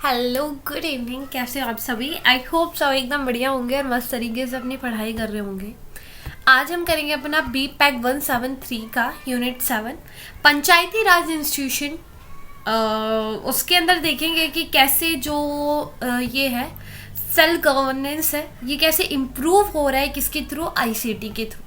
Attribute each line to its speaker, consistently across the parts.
Speaker 1: Hello good evening, कैसे हो आप सभी। आई होप सब एकदम बढ़िया होंगे और मस्त तरीके से अपनी पढ़ाई कर रहे होंगे। आज हम करेंगे अपना बी पैक 173 का यूनिट 7 पंचायती राज इंस्टीट्यूशन। उसके अंदर देखेंगे कि कैसे जो ये है सेल्फ गवर्नेंस है, ये कैसे इम्प्रूव हो रहा है, किसके थ्रू, आईसीटी के थ्रू।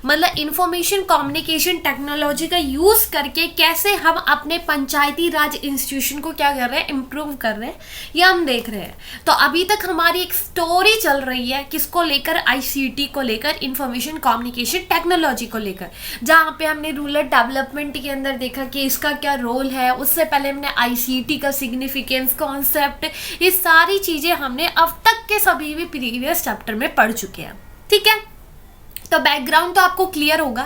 Speaker 1: मतलब इंफॉर्मेशन कम्युनिकेशन टेक्नोलॉजी का यूज़ करके कैसे हम अपने पंचायती राज इंस्टीट्यूशन को क्या कर रहे हैं, इम्प्रूव कर रहे हैं, ये हम देख रहे हैं। तो अभी तक हमारी एक स्टोरी चल रही है किसको लेकर, आईसीटी को लेकर, इंफॉर्मेशन कम्युनिकेशन टेक्नोलॉजी को लेकर, जहाँ पे हमने रूरल डेवलपमेंट के अंदर देखा कि इसका क्या रोल है। उससे पहले हमने आईसीटी का सिग्निफिकेंस, कॉन्सेप्ट, ये सारी चीज़ें हमने अब तक के सभी भी प्रीवियस चैप्टर में पढ़ चुके हैं। ठीक है, तो बैकग्राउंड तो आपको क्लियर होगा।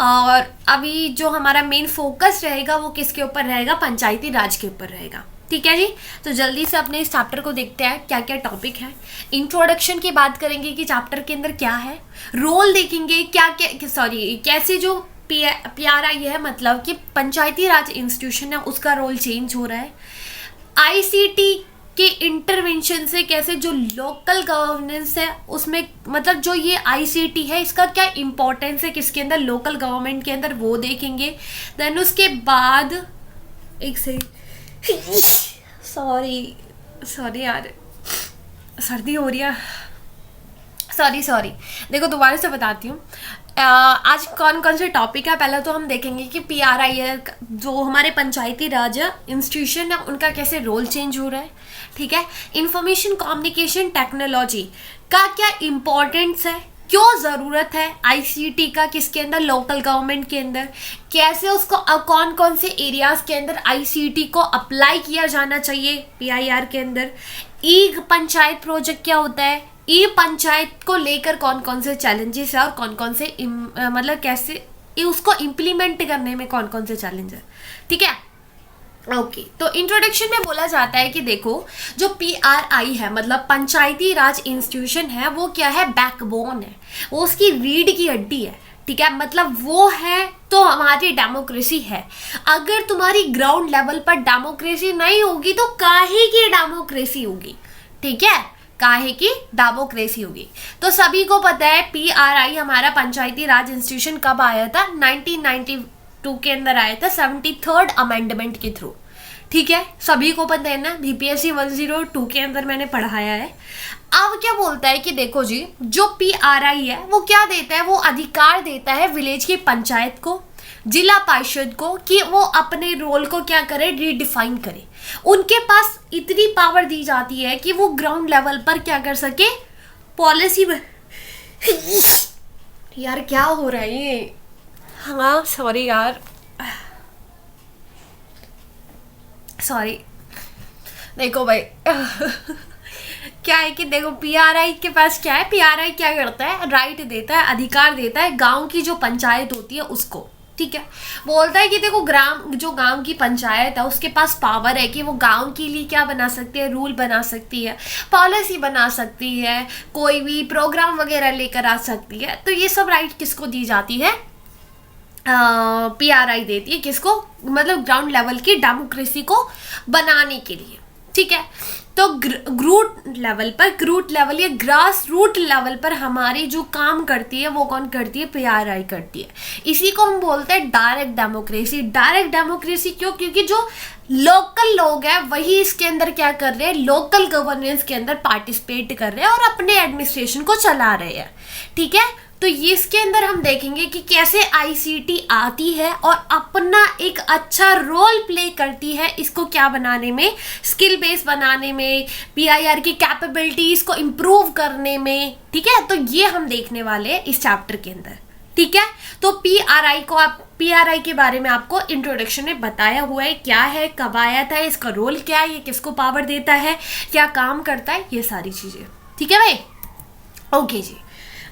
Speaker 1: और अभी जो हमारा मेन फोकस रहेगा वो किसके ऊपर रहेगा, पंचायती राज के ऊपर रहेगा। ठीक है जी, तो जल्दी से अपने इस चैप्टर को देखते हैं क्या क्या टॉपिक है। इंट्रोडक्शन की बात करेंगे कि चैप्टर के अंदर क्या है, रोल देखेंगे क्या क्या, सॉरी कैसे जो पीआरआई है, मतलब कि पंचायती राज इंस्टीट्यूशन है, उसका रोल चेंज हो रहा है। आईसीटी के इंटरवेंशन से कैसे जो लोकल गवर्नेंस है उसमें, मतलब जो ये आईसीटी है इसका क्या इम्पोर्टेंस है किसके अंदर, लोकल गवर्नमेंट के अंदर, वो देखेंगे। देन उसके बाद एक से सॉरी सॉरी यार, सर्दी हो रही है, सॉरी देखो दोबारा से बताती हूँ। आज कौन कौन से टॉपिक है, पहले तो हम देखेंगे कि पीआरआई है, जो हमारे पंचायती राज इंस्टीट्यूशन है, उनका कैसे रोल चेंज हो रहा है। ठीक है, इंफॉर्मेशन कम्युनिकेशन टेक्नोलॉजी का क्या इम्पोर्टेंस है, क्यों ज़रूरत है आईसीटी का, किसके अंदर, लोकल गवर्नमेंट के अंदर, कैसे उसको कौन कौन से एरियाज के अंदर आईसीटी को अप्लाई किया जाना चाहिए पीआईआर के अंदर। ई पंचायत प्रोजेक्ट क्या होता है, ई पंचायत को लेकर कौन कौन से चैलेंजेस है और कौन कौन से मतलब कैसे उसको इम्प्लीमेंट करने में कौन कौन से चैलेंज है। ठीक है, ओके। तो इंट्रोडक्शन में बोला जाता है कि देखो जो पीआरआई है, मतलब पंचायती राज इंस्टीट्यूशन है, वो क्या है, बैकबोन है, वो उसकी रीढ़ की हड्डी है। ठीक है, मतलब वो है तो हमारी डेमोक्रेसी है। अगर तुम्हारी ग्राउंड लेवल पर डेमोक्रेसी नहीं होगी तो काहे की डेमोक्रेसी होगी। ठीक है, काहे की डेमोक्रेसी होगी। तो सभी को पता है पीआरआई हमारा पंचायती राज इंस्टीट्यूशन कब आया था, 1992 के अंदर आया था, 73rd अमेंडमेंट के थ्रू। ठीक है, सभी को पता है ना, बीपीएससी 102 के अंदर मैंने पढ़ाया है। अब क्या बोलता है कि देखो जी, जो पीआरआई है वो क्या देता है, वो अधिकार देता है विलेज की पंचायत को, जिला परिषद को, कि वो अपने रोल को क्या करे, रीडिफाइन करे। उनके पास इतनी पावर दी जाती है कि वो ग्राउंड लेवल पर क्या कर सके, पॉलिसी यार क्या हो रहा है ये, हाँ सॉरी यार, सॉरी। देखो भाई क्या है कि देखो पीआरआई के पास क्या है, पीआरआई क्या करता है, राइट देता है, अधिकार देता है गांव की जो पंचायत होती है उसको। ठीक है, बोलता है कि देखो जो गांव की पंचायत है उसके पास पावर है कि वो गांव के लिए क्या बना सकती है, रूल बना सकती है, पॉलिसी बना सकती है, कोई भी प्रोग्राम वगैरह लेकर आ सकती है। तो ये सब राइट किसको दी जाती है, पीआरआई देती है, किसको, मतलब ग्राउंड लेवल की डेमोक्रेसी को बनाने के लिए। ठीक है, तो ग्रूट लेवल या ग्रास रूट लेवल पर हमारी जो काम करती है वो कौन करती है, पीआरआई करती है। इसी को हम बोलते हैं डायरेक्ट डेमोक्रेसी। डायरेक्ट डेमोक्रेसी क्यों, क्योंकि जो लोकल लोग हैं वही इसके अंदर क्या कर रहे हैं, लोकल गवर्नेंस के अंदर पार्टिसिपेट कर रहे हैं और अपने एडमिनिस्ट्रेशन को चला रहे हैं। ठीक है, तो ये इसके अंदर हम देखेंगे कि कैसे आईसीटी आती है और अपना एक अच्छा रोल प्ले करती है इसको क्या बनाने में, स्किल बेस बनाने में, पीआईआर की कैपेबिलिटीज को इम्प्रूव करने में। ठीक है, तो ये हम देखने वाले हैं इस चैप्टर के अंदर। ठीक है, तो पीआरआई के बारे में आपको इंट्रोडक्शन में बताया हुआ है, क्या है, कब आया था, इसका रोल क्या है, ये किसको पावर देता है, क्या काम करता है, ये सारी चीजें। ठीक है भाई, ओके जी।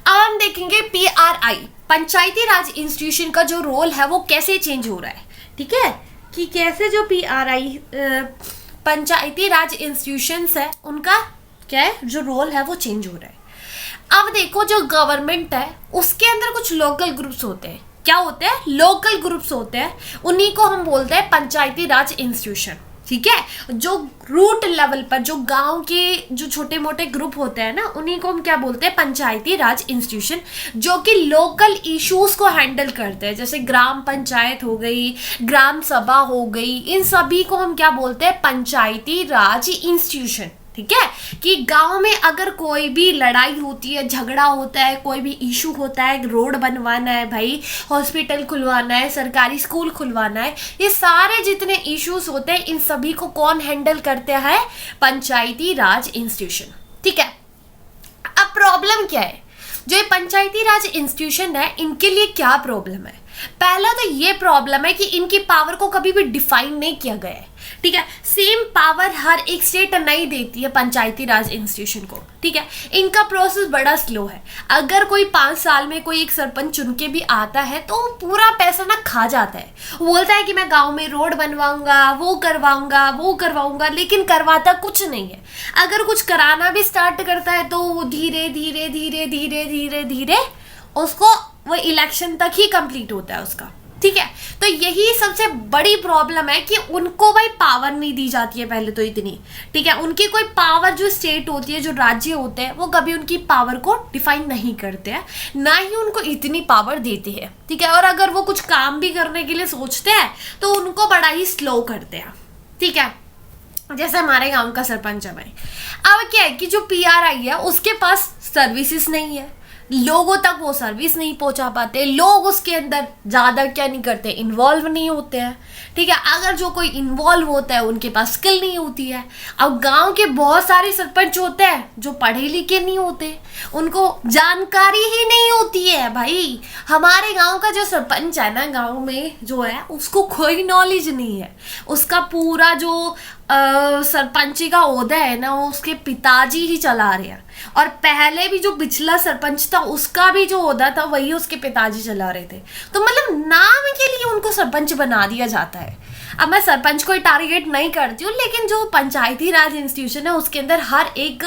Speaker 1: अब हम देखेंगे पीआरआई पंचायती राज इंस्टीट्यूशन का जो रोल है वो कैसे चेंज हो रहा है। ठीक है, कि कैसे जो पीआरआई पंचायती राज इंस्टीट्यूशंस है उनका क्या है, जो रोल है वो चेंज हो रहा है। अब देखो जो गवर्नमेंट है उसके अंदर कुछ लोकल ग्रुप्स होते हैं, क्या होते हैं, लोकल ग्रुप्स होते हैं, उन्हीं को हम बोलते हैं पंचायती राज इंस्टीट्यूशन। ठीक है। जो रूट लेवल पर जो गांव के जो छोटे मोटे ग्रुप होते हैं ना, उन्हीं को हम क्या बोलते हैं, पंचायती राज इंस्टीट्यूशन, जो कि लोकल इश्यूज को हैंडल करते हैं, जैसे ग्राम पंचायत हो गई, ग्राम सभा हो गई, इन सभी को हम क्या बोलते हैं, पंचायती राज इंस्टीट्यूशन। ठीक है, कि गांव में अगर कोई भी लड़ाई होती है, झगड़ा होता है, कोई भी इशू होता है, रोड बनवाना है भाई, हॉस्पिटल खुलवाना है, सरकारी स्कूल खुलवाना है, ये सारे जितने इश्यूज होते हैं इन सभी को कौन हैंडल करते हैं, पंचायती राज इंस्टीट्यूशन। ठीक है, अब प्रॉब्लम क्या है, जो ये पंचायती राज इंस्टीट्यूशन है इनके लिए क्या प्रॉब्लम है। पहला तो ये प्रॉब्लम है कि इनकी पावर को कभी भी डिफाइन नहीं किया गया है। ठीक है, सेम पावर हर एक स्टेट नहीं देती है पंचायती राज इंस्टीट्यूशन को। ठीक है, इनका प्रोसेस बड़ा स्लो है। अगर कोई 5 साल में कोई एक सरपंच चुन के भी आता है तो पूरा पैसा ना खा जाता है। वो बोलता है कि मैं गांव में रोड बनवाऊंगा, वो करवाऊंगा, लेकिन करवाता कुछ नहीं है। अगर कुछ कराना भी स्टार्ट करता है तो वो धीरे धीरे धीरे धीरे धीरे धीरे उसको वो इलेक्शन तक ही कंप्लीट होता है उसका। ठीक है, तो यही सबसे बड़ी प्रॉब्लम है कि उनको भाई पावर नहीं दी जाती है पहले तो इतनी। ठीक है, उनकी कोई पावर, जो स्टेट होती है, जो राज्य होते हैं, वो कभी उनकी पावर को डिफाइन नहीं करते हैं, ना ही उनको इतनी पावर देते हैं। ठीक है, और अगर वो कुछ काम भी करने के लिए सोचते हैं तो उनको बड़ा ही स्लो करते हैं। ठीक है, जैसे हमारे गांव का सरपंच है भाई, अब क्या है कि जो पीआरआई है उसके पास सर्विसेज नहीं है, लोगों तक वो सर्विस नहीं पहुंचा पाते, लोग उसके अंदर ज़्यादा क्या नहीं करते, इन्वॉल्व नहीं होते हैं। ठीक है, अगर जो कोई इन्वॉल्व होता है उनके पास स्किल नहीं होती है। अब गांव के बहुत सारे सरपंच होते हैं जो पढ़े लिखे नहीं होते, उनको जानकारी ही नहीं होती है। भाई हमारे गांव का जो सरपंच है ना, गांव में जो है उसको कोई नॉलेज नहीं है। उसका पूरा जो सरपंची का ओहदा है ना, वो उसके पिताजी ही चला रहे हैं, और पहले भी जो पिछला सरपंच था उसका भी जो ओहदा था वही उसके पिताजी चला रहे थे। तो मतलब नाम के लिए उनको सरपंच बना दिया जाता है। अब मैं सरपंच को टारगेट नहीं करती हूँ, लेकिन जो पंचायती राज इंस्टीट्यूशन है उसके अंदर हर एक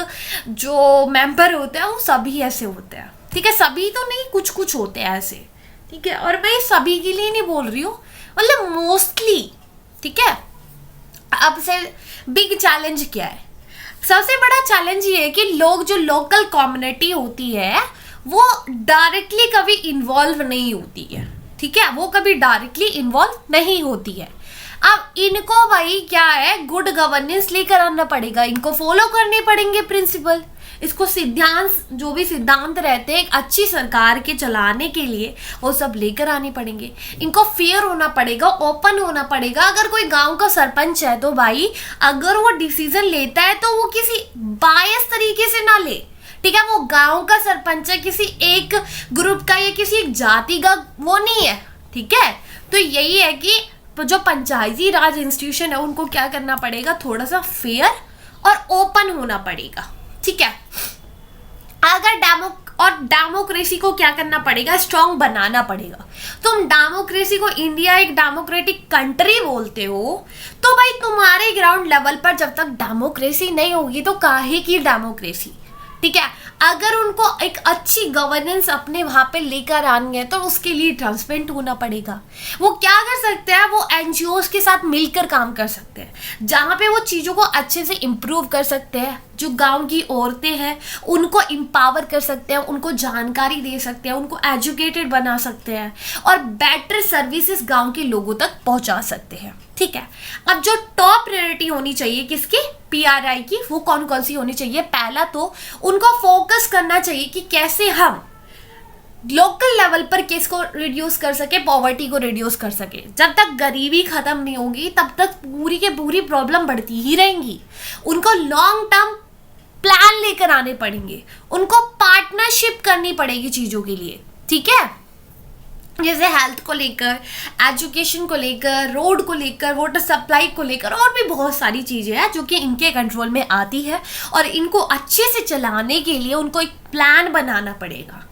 Speaker 1: जो मेंबर होते हैं वो सभी ऐसे होते हैं। ठीक है, सभी तो नहीं, कुछ कुछ होते हैं ऐसे। ठीक है, और मैं सभी के लिए नहीं बोल रही हूँ, मतलब मोस्टली। ठीक है, अब से बिग चैलेंज क्या है, सबसे बड़ा चैलेंज ये है कि लोग, जो लोकल कम्युनिटी होती है, वो डायरेक्टली कभी इन्वॉल्व नहीं होती है। ठीक है, वो कभी डायरेक्टली इन्वॉल्व नहीं होती है। अब इनको भाई क्या है, गुड गवर्नेंस लेकर आना पड़ेगा, इनको फॉलो करने पड़ेंगे प्रिंसिपल, इसको सिद्धांत, जो भी सिद्धांत रहते हैं एक अच्छी सरकार के चलाने के लिए, वो सब लेकर आने पड़ेंगे। इनको फेयर होना पड़ेगा, ओपन होना पड़ेगा। अगर कोई गांव का सरपंच है तो भाई अगर वो डिसीजन लेता है तो वो किसी बायस तरीके से ना ले। ठीक है, वो गांव का सरपंच है, किसी एक ग्रुप का या किसी एक जाति का वो नहीं है। ठीक है, तो यही है कि जो पंचायती राज इंस्टीट्यूशन है उनको क्या करना पड़ेगा, थोड़ा सा फेयर और ओपन होना पड़ेगा। ठीक है, अगर डेमोक्रेसी को क्या करना पड़ेगा, स्ट्रॉन्ग बनाना पड़ेगा। तुम डेमोक्रेसी को इंडिया एक डेमोक्रेटिक कंट्री बोलते हो, तो भाई तुम्हारे ग्राउंड लेवल पर जब तक डेमोक्रेसी नहीं होगी तो काहे की डेमोक्रेसी। ठीक है, अगर उनको एक अच्छी गवर्नेंस अपने वहां पे लेकर आनी है तो उसके लिए ट्रांसपेरेंट होना पड़ेगा। वो क्या कर सकते हैं, वो एनजीओज के साथ मिलकर काम कर सकते हैं, जहाँ पे वो चीज़ों को अच्छे से इम्प्रूव कर सकते हैं। जो गांव की औरतें हैं उनको एम्पावर कर सकते हैं, उनको जानकारी दे सकते हैं, उनको एजुकेटेड बना सकते हैं और बेटर सर्विसेज गांव के लोगों तक पहुंचा सकते हैं। ठीक है, अब जो टॉप प्रायोरिटी होनी चाहिए किसकी, पीआरआई की, वो कौन कौन सी होनी चाहिए। पहला तो उनको फोकस करना चाहिए कि कैसे हम लोकल लेवल पर किसको रिड्यूस कर सके, पॉवर्टी को रिड्यूस कर सके। जब तक गरीबी खत्म नहीं होगी तब तक पूरी के पूरी प्रॉब्लम बढ़ती ही रहेंगी। उनको लॉन्ग टर्म प्लान लेकर आने पड़ेंगे, उनको पार्टनरशिप करनी पड़ेगी चीज़ों के लिए। ठीक है, जैसे हेल्थ को लेकर, एजुकेशन को लेकर, रोड को लेकर, वाटर सप्लाई को लेकर, और भी बहुत सारी चीज़ें हैं जो कि इनके कंट्रोल में आती है, और इनको अच्छे से चलाने के लिए उनको एक प्लान बनाना पड़ेगा।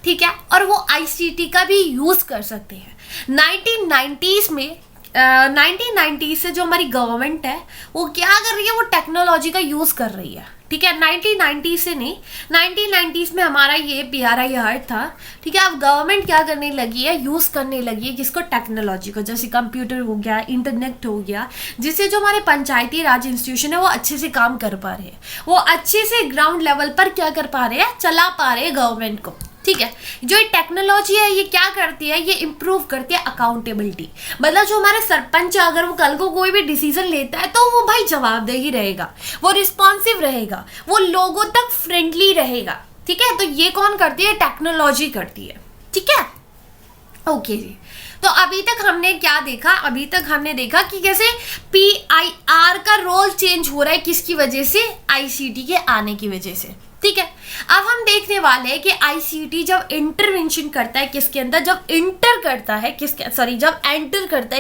Speaker 1: ठीक है, और वो आईसीटी का भी यूज़ कर सकते हैं। 1990s से जो हमारी गवर्नमेंट है वो क्या कर रही है, वो टेक्नोलॉजी का यूज़ कर रही है। ठीक है, 1990 से नहीं, 1990s में हमारा ये PRI हार्ट था। ठीक है, अब गवर्नमेंट क्या करने लगी है, यूज़ करने लगी है किसको, टेक्नोलॉजी को, जैसे कंप्यूटर हो गया, इंटरनेट हो गया, जिससे जो हमारे पंचायती राज इंस्टीट्यूशन है वो अच्छे से काम कर पा रहे हैं, वो अच्छे से ग्राउंड लेवल पर क्या कर पा रहे हैं, चला पा रहे हैं गवर्नमेंट को। ठीक है, जो ये टेक्नोलॉजी है ये क्या करती है, ये इम्प्रूव करती है अकाउंटेबिलिटी। मतलब जो हमारे सरपंच है, अगर वो कल को कोई भी डिसीजन लेता है तो वो भाई जवाबदेही रहेगा, वो रिस्पॉन्सिव रहेगा, वो लोगों तक फ्रेंडली रहेगा। ठीक है, तो ये कौन करती है, टेक्नोलॉजी करती है। ठीक है, ओके जी। तो अभी तक हमने क्या देखा, अभी तक हमने देखा कि कैसे PIR का रोल चेंज हो रहा है, किसकी वजह से, ICT के आने की वजह से। ठीक है, अब हम देखने वाले हैं कि ICT जब इंटरवेंशन करता है किसके अंदर, जब एंटर करता है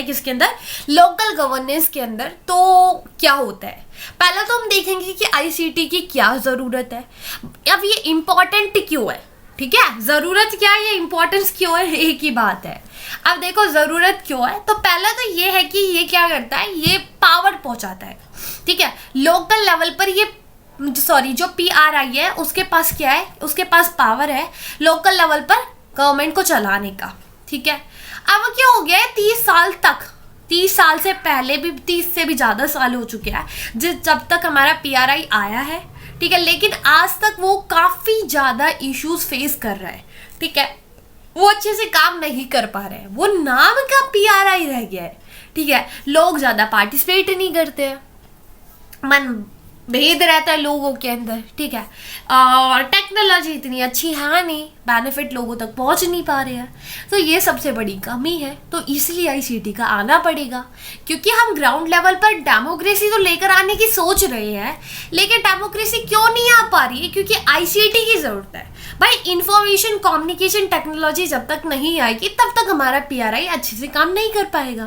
Speaker 1: किसके अंदर, लोकल गवर्नेंस के अंदर, तो क्या होता है। पहला तो हम देखेंगे कि ICT की क्या ज़रूरत है, अब ये इम्पोर्टेंट क्यों है। ठीक है, ज़रूरत क्या है, ये इम्पोर्टेंस क्यों है, एक ही बात है। अब देखो ज़रूरत क्यों है, तो पहला तो ये है कि ये क्या करता है, ये पावर पहुंचाता है। ठीक है, लोकल लेवल पर ये जो PRI है उसके पास क्या है, उसके पास पावर है लोकल लेवल पर गवर्नमेंट को चलाने का। ठीक है, अब क्या हो गया है, 30 साल तक, 30 साल से पहले भी, 30 से भी ज़्यादा साल हो चुके हैं जब तक हमारा PRI आया है। ठीक है, लेकिन आज तक वो काफ़ी ज़्यादा इश्यूज फेस कर रहा है। ठीक है, वो अच्छे से काम नहीं कर पा रहे हैं, वो नाम का PRI रह गया है। ठीक है, लोग ज़्यादा पार्टिसिपेट नहीं करते हैं, मन भेद रहता है लोगों के अंदर। ठीक है, और टेक्नोलॉजी इतनी अच्छी है नहीं, बेनिफिट लोगों तक पहुंच नहीं पा रहे हैं, तो ये सबसे बड़ी कमी है। तो इसलिए ICT का आना पड़ेगा, क्योंकि हम ग्राउंड लेवल पर डेमोक्रेसी तो लेकर आने की सोच रहे हैं, लेकिन डेमोक्रेसी क्यों नहीं आ पा रही है, क्योंकि ICT की ज़रूरत है। भाई इंफॉर्मेशन कम्युनिकेशन टेक्नोलॉजी जब तक नहीं आएगी तब तक हमारा PRI अच्छे से काम नहीं कर पाएगा।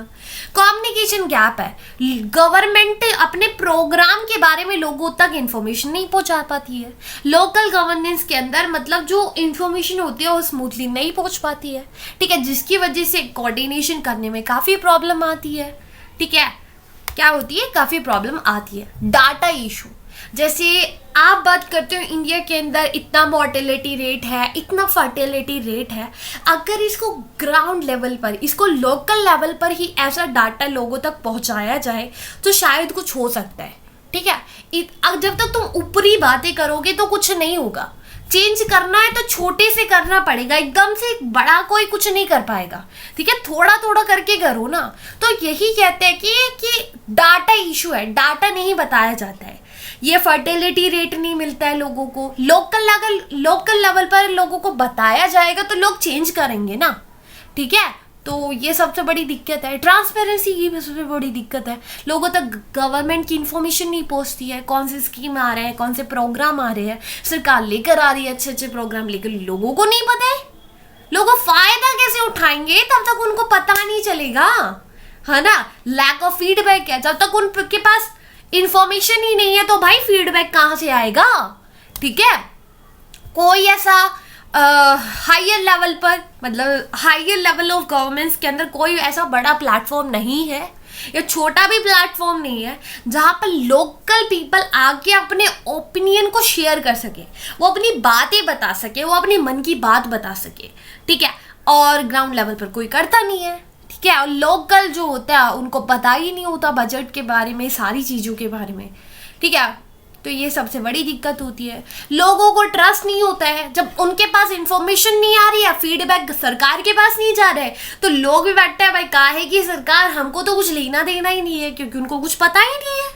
Speaker 1: कम्युनिकेशन गैप है, गवर्नमेंट अपने प्रोग्राम के बारे में लोगों तक इंफॉर्मेशन नहीं पहुंचा पाती है, लोकल गवर्नेंस के अंदर मतलब जो इंफॉर्मेशन होती है वो स्मूथली नहीं पहुंच पाती है। ठीक है, जिसकी वजह से कोऑर्डिनेशन करने में काफ़ी प्रॉब्लम आती है। ठीक है, क्या होती है, काफ़ी प्रॉब्लम आती है। डाटा इशू, जैसे आप बात करते हो इंडिया के अंदर इतना मॉर्टेलिटी रेट है, इतना फर्टिलिटी रेट है, अगर इसको ग्राउंड लेवल पर, इसको लोकल लेवल पर ही ऐसा डाटा लोगों तक पहुंचाया जाए तो शायद कुछ हो सकता है। ठीक है, जब तक तुम ऊपरी बातें करोगे तो कुछ नहीं होगा। चेंज करना है तो छोटे से करना पड़ेगा, एकदम से बड़ा कोई कुछ नहीं कर पाएगा। ठीक है, थोड़ा थोड़ा करके करो ना। तो यही कहते हैं कि डाटा इशू है, डाटा नहीं बताया जाता है, ये फर्टिलिटी रेट नहीं मिलता है लोगों को। लोकल लेवल पर लोगों को बताया जाएगा तो लोग चेंज करेंगे ना। ठीक है, तो ये सबसे बड़ी दिक्कत है। ट्रांसपेरेंसी की भी सबसे बड़ी दिक्कत है, लोगों तक गवर्नमेंट की इन्फॉर्मेशन नहीं पहुंचती है, कौन से स्कीम आ रहे हैं, कौन से प्रोग्राम आ रहे हैं, सरकार लेकर आ रही है अच्छे अच्छे प्रोग्राम, लेकिन लोगों को नहीं पता है। लोगों फायदा कैसे उठाएंगे, तब तक उनको पता नहीं चलेगा, है ना। लैक ऑफ फीडबैक है, जब तक उनके पास इंफॉर्मेशन ही नहीं है तो भाई फीडबैक कहाँ से आएगा। ठीक है, कोई ऐसा हायर लेवल पर, मतलब हायर लेवल ऑफ गवर्नेंस के अंदर कोई ऐसा बड़ा प्लेटफॉर्म नहीं है या छोटा भी प्लेटफॉर्म नहीं है जहाँ पर लोकल पीपल आके अपने ओपिनियन को शेयर कर सके, वो अपनी बातें बता सके, वो अपनी मन की बात बता सके। ठीक है, और ग्राउंड लेवल पर कोई करता नहीं है। ठीक है, और लोकल जो होता है उनको पता ही नहीं होता बजट के बारे में, सारी चीज़ों के बारे में। ठीक है, तो ये सबसे बड़ी दिक्कत होती है। लोगों को ट्रस्ट नहीं होता है, जब उनके पास इंफॉर्मेशन नहीं आ रही है, फीडबैक सरकार के पास नहीं जा रहा है, तो लोग भी बैठते हैं भाई काहे की सरकार, हमको तो कुछ लेना देना ही नहीं है, क्योंकि उनको कुछ पता ही नहीं है।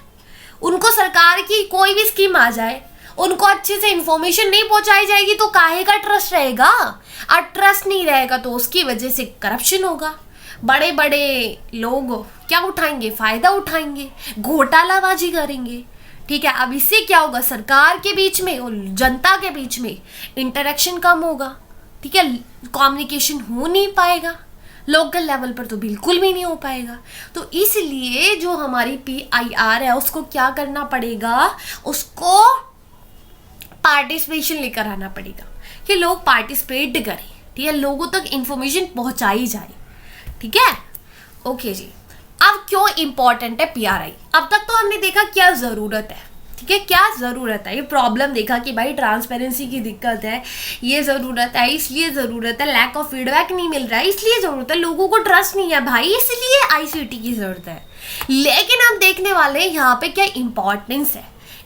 Speaker 1: उनको सरकार की कोई भी स्कीम आ जाए, उनको अच्छे से इंफॉर्मेशन नहीं पहुंचाई जाएगी तो काहे का ट्रस्ट रहेगा। और ट्रस्ट नहीं रहेगा तो उसकी वजह से करप्शन होगा, बड़े बड़े लोग क्या उठाएंगे, फायदा उठाएंगे, घोटालाबाजी करेंगे। ठीक है, अब इससे क्या होगा, सरकार के बीच में और जनता के बीच में इंटरेक्शन कम होगा। ठीक है, कम्युनिकेशन हो नहीं पाएगा, लोकल लेवल पर तो बिल्कुल भी नहीं हो पाएगा। तो इसलिए जो हमारी PIR है उसको क्या करना पड़ेगा, उसको पार्टिसिपेशन लेकर आना पड़ेगा कि लोग पार्टिसिपेट करें। ठीक है, लोगों तक इंफॉर्मेशन पहुंचाई जाए। ठीक है, ओके जी। अब क्यों इम्पोर्टेंट है PRI, अब तक तो हमने देखा क्या ज़रूरत है। ठीक है, क्या ज़रूरत है, ये प्रॉब्लम देखा कि भाई ट्रांसपेरेंसी की दिक्कत है, ये ज़रूरत है, इसलिए ज़रूरत है, लैक ऑफ फीडबैक नहीं मिल रहा है इसलिए ज़रूरत है, लोगों को ट्रस्ट नहीं है भाई इसलिए आईसीटी की ज़रूरत है। लेकिन हम देखने वाले हैं यहाँ पे क्या इंपॉर्टेंस है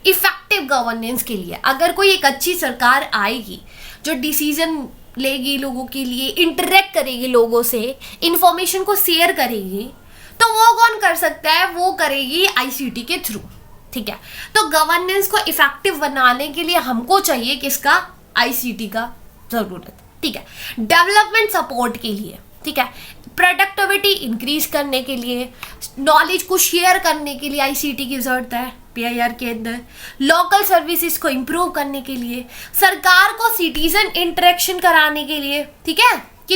Speaker 1: इफेक्टिव गवर्नेंस के लिए। अगर कोई एक अच्छी सरकार आएगी जो डिसीजन लेगी लोगों के लिए, इंटरेक्ट करेगी लोगों से, इंफॉर्मेशन को शेयर करेगी, तो वो कौन कर सकता है, वो करेगी आईसीटी के थ्रू। ठीक है, तो गवर्नेंस को इफेक्टिव बनाने के लिए हमको चाहिए किसका, आईसीटी का जरूरत। ठीक है, डेवलपमेंट सपोर्ट के लिए, ठीक है, प्रोडक्टिविटी इंक्रीज करने के लिए, नॉलेज को शेयर करने के लिए आईसीटी की जरूरत है पीआईआर के अंदर, लोकल सर्विसेज को इम्प्रूव करने के लिए, सरकार को सिटीजन इंटरेक्शन कराने के लिए, ठीक है, कि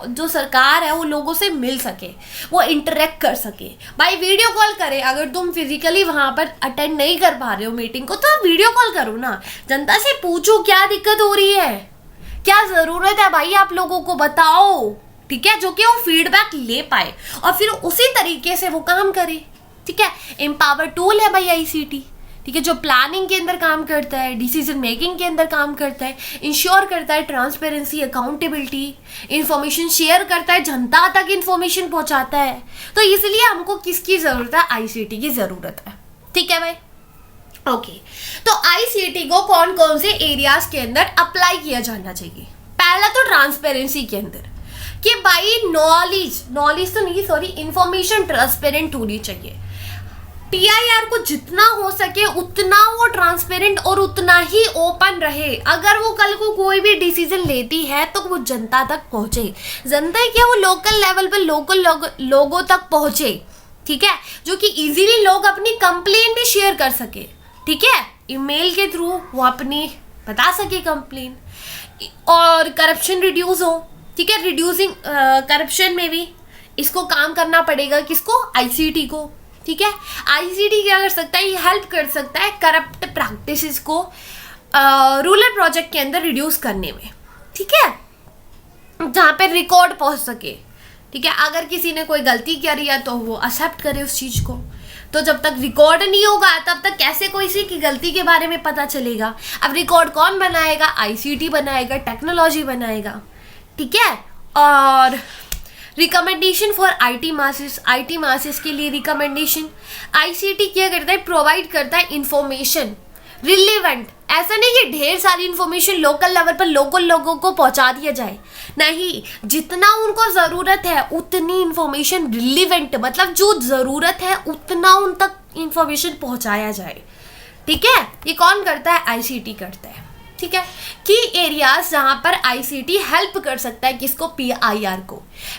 Speaker 1: जो सरकार है वो लोगों से मिल सके, वो इंटरेक्ट कर सके। भाई वीडियो कॉल करें, अगर तुम फिजिकली वहाँ पर अटेंड नहीं कर पा रहे हो मीटिंग को, तो आप वीडियो कॉल करो ना, जनता से पूछो क्या दिक्कत हो रही है, क्या ज़रूरत है भाई, आप लोगों को बताओ। ठीक है, जो कि वो फीडबैक ले पाए और फिर उसी तरीके से वो काम करे। ठीक है, एम्पावर टूल है भाई आईसीटी। ठीक है, जो प्लानिंग के अंदर काम करता है, डिसीजन मेकिंग के अंदर काम करता है, इंश्योर करता है ट्रांसपेरेंसी, अकाउंटेबिलिटी, इंफॉर्मेशन शेयर करता है, जनता तक इंफॉर्मेशन पहुंचाता है। तो इसलिए हमको किसकी ज़रूरत है, आईसीटी की ज़रूरत है। ठीक है भाई, ओके। तो आईसीटी को कौन कौन से एरियाज के अंदर अप्लाई किया जाना चाहिए। पहला तो ट्रांसपेरेंसी के अंदर कि भाई नॉलेज तो नहीं, सॉरी, इंफॉर्मेशन ट्रांसपेरेंट होनी चाहिए। पीआईआर को जितना हो सके उतना वो ट्रांसपेरेंट और उतना ही ओपन रहे। अगर वो कल को कोई भी डिसीजन लेती है तो वो जनता तक पहुंचे, जनता क्या, वो लोकल लेवल पर लोगों तक पहुंचे। ठीक है, जो कि इजीली लोग अपनी कंप्लेन भी शेयर कर सके। ठीक है, ईमेल के थ्रू वो अपनी बता सके कंप्लेन, और करप्शन रिड्यूस हो। ठीक है, रिड्यूसिंग करप्शन में भी इसको काम करना पड़ेगा, किसको, आईसीटी को। ठीक है, आईसीटी क्या कर सकता है, ये हेल्प कर सकता है करप्ट प्रैक्टिसेस को रूरल प्रोजेक्ट के अंदर रिड्यूस करने में। ठीक है, जहाँ पे रिकॉर्ड पहुँच सके। ठीक है, अगर किसी ने कोई गलती करी है तो वो एक्सेप्ट करे उस चीज़ को। तो जब तक रिकॉर्ड नहीं होगा तब तक कैसे कोई सी की गलती के बारे में पता चलेगा। अब रिकॉर्ड कौन बनाएगा, आईसीटी बनाएगा, टेक्नोलॉजी बनाएगा। ठीक है, और रिकमेंडेशन फॉर आईटी मासेस के लिए रिकमेंडेशन आईसीटी क्या करता है, प्रोवाइड करता है इंफॉर्मेशन रिलेवेंट। ऐसा नहीं कि ढेर सारी इंफॉर्मेशन लोकल लेवल पर लोकल लोगों को पहुंचा दिया जाए, नहीं, जितना उनको ज़रूरत है उतनी इंफॉर्मेशन रिलेवेंट, मतलब जो ज़रूरत है उतना उन तक इंफॉर्मेशन पहुंचाया जाए। ठीक है, ये कौन करता है, आईसीटी करता है। ठीक है, की एरियाज जहां पर आईसीटी हेल्प कर सकता है किसको, पीआईआर को।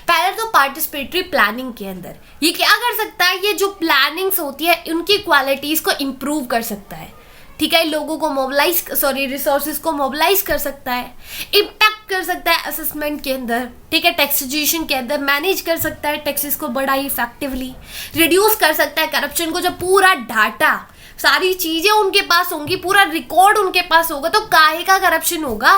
Speaker 1: पहले तो पार्टिसिपेटरी प्लानिंग के अंदर ये क्या कर सकता है, ये जो प्लानिंग्स होती है उनकी क्वालिटीज को इम्प्रूव कर सकता है। ठीक है, लोगों को रिसोर्सेज को मोबिलाइज कर सकता है, इम्पैक्ट कर सकता है असेसमेंट के अंदर। ठीक है, टैक्सेशन के अंदर मैनेज कर सकता है टैक्सेस को बड़ा ही इफेक्टिवली, रिड्यूस कर सकता है करप्शन को। जब पूरा डाटा, सारी चीजें उनके पास होंगी, पूरा रिकॉर्ड उनके पास होगा, तो काहे का करप्शन होगा।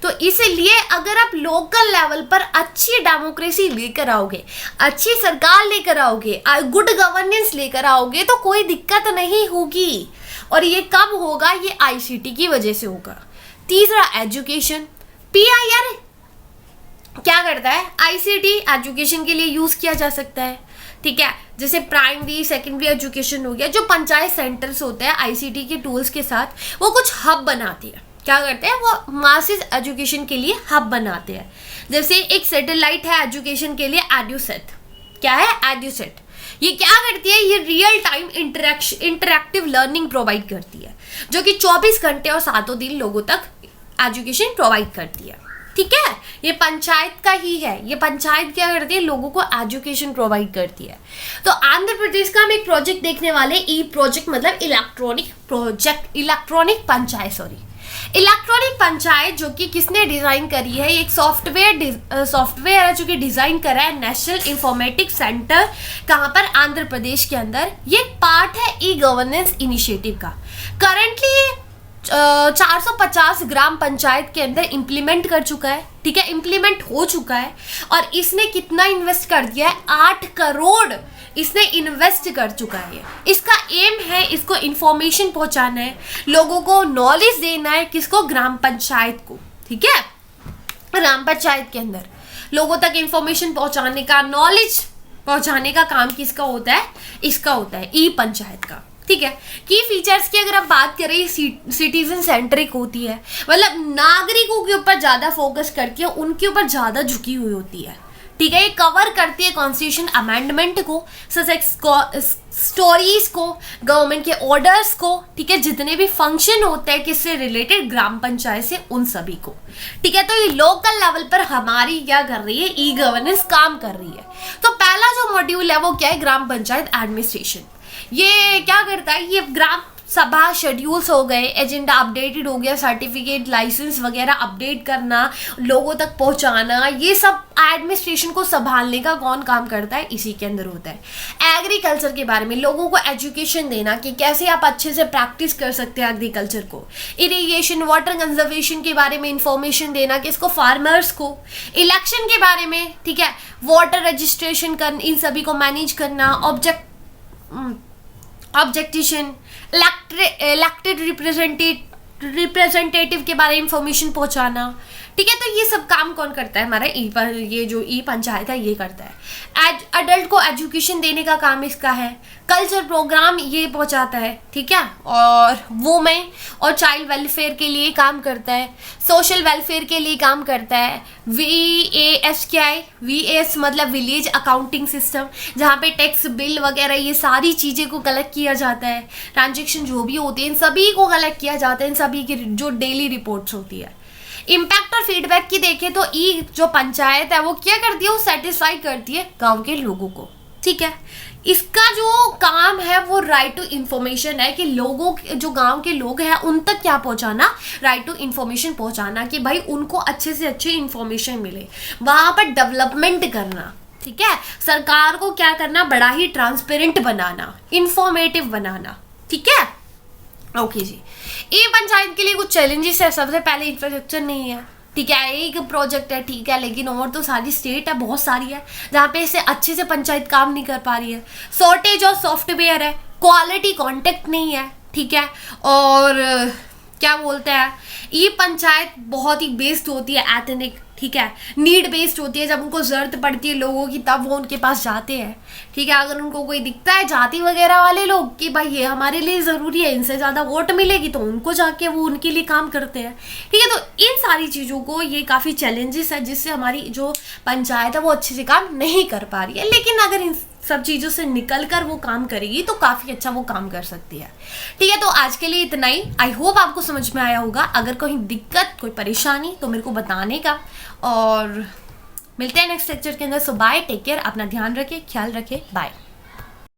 Speaker 1: तो इसलिए अगर आप लोकल लेवल पर अच्छी डेमोक्रेसी लेकर आओगे, अच्छी सरकार लेकर आओगे, गुड गवर्नेंस लेकर आओगे, तो कोई दिक्कत नहीं होगी। और ये कब होगा, ये आईसीटी की वजह से होगा। तीसरा, एजुकेशन। पीआईआर क्या करता है, आईसीटी एजुकेशन के लिए यूज किया जा सकता है। ठीक है, जैसे प्राइमरी सेकेंडरी एजुकेशन हो गया, जो पंचायत सेंटर्स होते हैं आईसीटी के टूल्स के साथ वो कुछ हब बनाती है। क्या करते हैं, वो मासेस एजुकेशन के लिए हब बनाते हैं। जैसे एक सैटेलाइट है एजुकेशन के लिए, एड्यूसेट। क्या है, एड्यूसेट। ये क्या करती है, ये real time interactive learning provide करती है, जो कि 24 घंटे और 7 दिन लोगों तक एजुकेशन प्रोवाइड करती है। ठीक है, ये पंचायत का ही है, ये पंचायत क्या करती है, लोगों को एजुकेशन प्रोवाइड करती है। तो आंध्र प्रदेश का हम एक प्रोजेक्ट देखने वाले, ई प्रोजेक्ट मतलब इलेक्ट्रॉनिक पंचायत, जो कि किसने डिजाइन करी है, एक सॉफ्टवेयर है जो कि डिजाइन करा है नेशनल इंफॉर्मेटिक्स सेंटर, कहाँ पर, आंध्र प्रदेश के अंदर। ये पार्ट है ई गवर्नेंस इनिशिएटिव का। करंटली 450 ग्राम पंचायत के अंदर इम्प्लीमेंट कर चुका है, ठीक है, इम्प्लीमेंट हो चुका है। और इसने कितना इन्वेस्ट कर दिया है? 8 करोड़ इसने इन्वेस्ट कर चुका है। इसका एम है इसको इंफॉर्मेशन पहुंचाना है, लोगों को नॉलेज देना है, किसको? ग्राम पंचायत को, ठीक है। ग्राम पंचायत के अंदर लोगों तक इंफॉर्मेशन पहुंचाने का, नॉलेज पहुंचाने का काम किसका होता है? इसका होता है, ई पंचायत का, ठीक है। की फीचर्स की अगर आप बात करें, सिटीजन सेंट्रिक होती है, मतलब नागरिकों के ऊपर ज्यादा फोकस करती है, उनके ऊपर ज्यादा झुकी हुई होती है, ठीक है। ये कवर करती है कॉन्स्टिट्यूशन अमेंडमेंट को, स्टोरीज को, गवर्नमेंट के ऑर्डर्स को, ठीक है, जितने भी फंक्शन होते हैं किससे रिलेटेड? ग्राम पंचायत से, उन सभी को, ठीक है। तो ये लोकल लेवल पर हमारी क्या कर रही है? ई गवर्नेंस काम कर रही है। तो पहला जो मॉड्यूल है वो क्या है? ग्राम पंचायत एडमिनिस्ट्रेशन। ये क्या करता है? ये ग्राम सभा शेड्यूल्स हो गए, एजेंडा अपडेटेड हो गया, सर्टिफिकेट, लाइसेंस वगैरह अपडेट करना, लोगों तक पहुंचाना, ये सब एडमिनिस्ट्रेशन को संभालने का कौन काम करता है? इसी के अंदर होता है। एग्रीकल्चर के बारे में लोगों को एजुकेशन देना कि कैसे आप अच्छे से प्रैक्टिस कर सकते हैं एग्रीकल्चर को। इरिगेशन, वाटर कंजर्वेशन के बारे में इंफॉर्मेशन देना किसको? फार्मर्स को। इलेक्शन के बारे में, ठीक है, वोटर रजिस्ट्रेशन कर, इन सभी को मैनेज करना, ऑब्जेक्टिशन, इलेक्टेड रिप्रेजेंटेटिव के बारे में इंफॉर्मेशन पहुंचाना, ठीक है। तो ये सब काम कौन करता है? हमारा ये जो ई पंचायत है ये करता है। अडल्ट को एजुकेशन देने का काम इसका है। कल्चर प्रोग्राम ये पहुंचाता है, ठीक है। और वुमेन और चाइल्ड वेलफेयर के लिए काम करता है, सोशल वेलफेयर के लिए काम करता है। VAS क्या है? VAS मतलब विलेज अकाउंटिंग सिस्टम, जहाँ पे टैक्स, बिल वगैरह ये सारी चीज़ें को कलेक्ट किया जाता है। ट्रांजेक्शन जो भी होती है इन सभी को कलेक्ट किया जाता है, इन सभी की जो डेली रिपोर्ट्स होती है। इम्पैक्ट और फीडबैक की देखें तो ई जो पंचायत है वो क्या करती है? वो सेटिस्फाई करती है गांव के लोगों को, ठीक है। इसका जो काम है वो राइट टू इंफॉर्मेशन है, कि लोगों, जो गांव के लोग हैं उन तक क्या पहुंचाना? राइट टू इंफॉर्मेशन पहुंचाना, कि भाई उनको अच्छे से अच्छे इंफॉर्मेशन मिले, वहां पर डेवलपमेंट करना, ठीक है। सरकार को क्या करना? बड़ा ही ट्रांसपेरेंट बनाना, इंफॉर्मेटिव बनाना, ठीक है। ओके जी। ई पंचायत के लिए कुछ चैलेंजेस है। सबसे पहले इंफ्रास्ट्रक्चर नहीं है, ठीक है। एक प्रोजेक्ट है, ठीक है, लेकिन और तो सारी स्टेट है, बहुत सारी है जहाँ पे इसे अच्छे से पंचायत काम नहीं कर पा रही है। शॉर्टेज और सॉफ्टवेयर है, क्वालिटी कॉन्टेक्ट नहीं है, ठीक है। और क्या बोलते हैं, ये पंचायत बहुत ही बेस्ड होती है एथनिक, ठीक है, नीड बेस्ड होती है। जब उनको ज़रूरत पड़ती है लोगों की तब वो उनके पास जाते हैं, ठीक है। अगर उनको कोई दिखता है जाति वगैरह वाले लोग कि भाई ये हमारे लिए ज़रूरी है, इनसे ज़्यादा वोट मिलेगी, तो उनको जाके वो उनके लिए काम करते हैं, ठीक है। तो इन सारी चीज़ों को ये काफ़ी चैलेंजेस है जिससे हमारी जो पंचायत है वो अच्छे से काम नहीं कर पा रही है। लेकिन अगर इन सब चीज़ों से निकल कर वो काम करेगी तो काफ़ी अच्छा वो काम कर सकती है, ठीक है। तो आज के लिए इतना ही। आई होप आपको समझ में आया होगा। अगर कोई दिक्कत, कोई परेशानी तो मेरे को बताने का, और मिलते हैं नेक्स्ट लेक्चर के अंदर। सो बाय, टेक केयर, अपना ध्यान रखें, ख्याल रखें, बाय।